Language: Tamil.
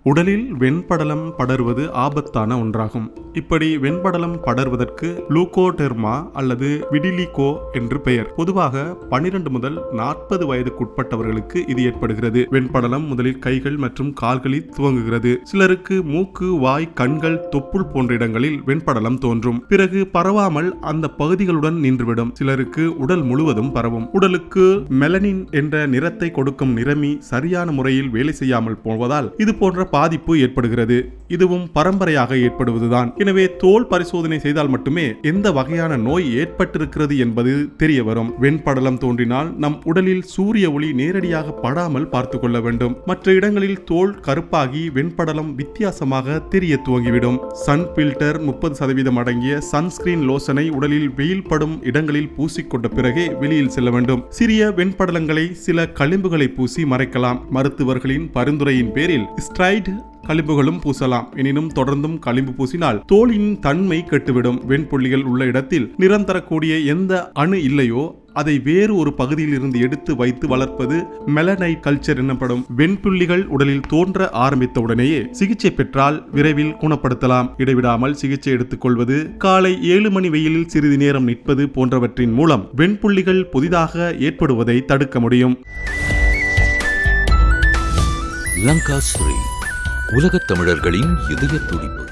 உடலில் வெண்படலம் படர்வது ஆபத்தான ஒன்றாகும். இப்படி வெண்படலம் படர்வதற்கு லூகோடெர்மா அல்லது விடிலிகோ என்று பெயர். பொதுவாக 12 முதல் 40 வயதுக்குட்பட்டவர்களுக்கு இது ஏற்படுகிறது. வெண்படலம் முதலில் கைகள் மற்றும் கால்களில் துவங்குகிறது. சிலருக்கு மூக்கு, வாய், கண்கள், தொப்புள் போன்ற இடங்களில் வெண்படலம் தோன்றும். பிறகு பரவாமல் அந்த பகுதிகளுடன் நின்றுவிடும். சிலருக்கு உடல் முழுவதும் பரவும். உடலுக்கு மெலனின் என்ற நிறத்தை கொடுக்கும் நிறமி சரியான முறையில் வேலை செய்யாமல் போவதால் இது போன்ற பாதிப்பு ஏற்படுகிறது. இதுவும் பரம்பரையாக ஏற்படுவதுதான். எனவே தோல் பரிசோதனை செய்தால் மட்டுமே எந்த வகையான நோய் ஏற்பட்டிருக்கிறது என்பது தெரிய வரும். வெண்படலம் தோன்றினால் நம் உடலில் சூரிய ஒளி நேரடியாக படாமல் பார்த்துக் கொள்ள வேண்டும். மற்ற இடங்களில் தோல் கருப்பாகி வெண்படலம் வித்தியாசமாக தெரிய துவங்கிவிடும். சன் பில்டர் 30% அடங்கிய சன்ஸ்கிரீன் லோஷனை உடலில் வெயில் படும் இடங்களில் பூசிக்கொண்ட பிறகே வெளியில் செல்ல வேண்டும். சிறிய வெண்படலங்களை சில களிம்புகளை பூசி மறைக்கலாம். மருத்துவர்களின் பரிந்துரையின் பேரில் ஸ்ட்ரைட் களிம்புகளும் பூசலாம். எனினும் தொடர்ந்தும் களிம்பு பூசினால் தோலின் தன்மை கெட்டுவிடும். வெண்புள்ளிகள் உள்ள இடத்தில் நிறம் தரக்கூடிய எந்த அணு இல்லையோ அதை வேறு ஒரு பகுதியில் இருந்து எடுத்து வைத்து வளர்ப்பது மெலனைட் கல்ச்சர் எனப்படும். வெண்புள்ளிகள் உடலில் தோன்ற ஆரம்பித்தவுடனேயே சிகிச்சை பெற்றால் விரைவில் குணப்படுத்தலாம். இடைவிடாமல் சிகிச்சை எடுத்துக்கொள்வது, காலை 7 மணி வெயிலில் சிறிது நேரம் நிற்பது போன்றவற்றின் மூலம் வெண்புள்ளிகள் புதிதாக ஏற்படுவதை தடுக்க முடியும். லங்காஸ்ரீ, உலகத் தமிழர்களின் இதய துடிப்பு.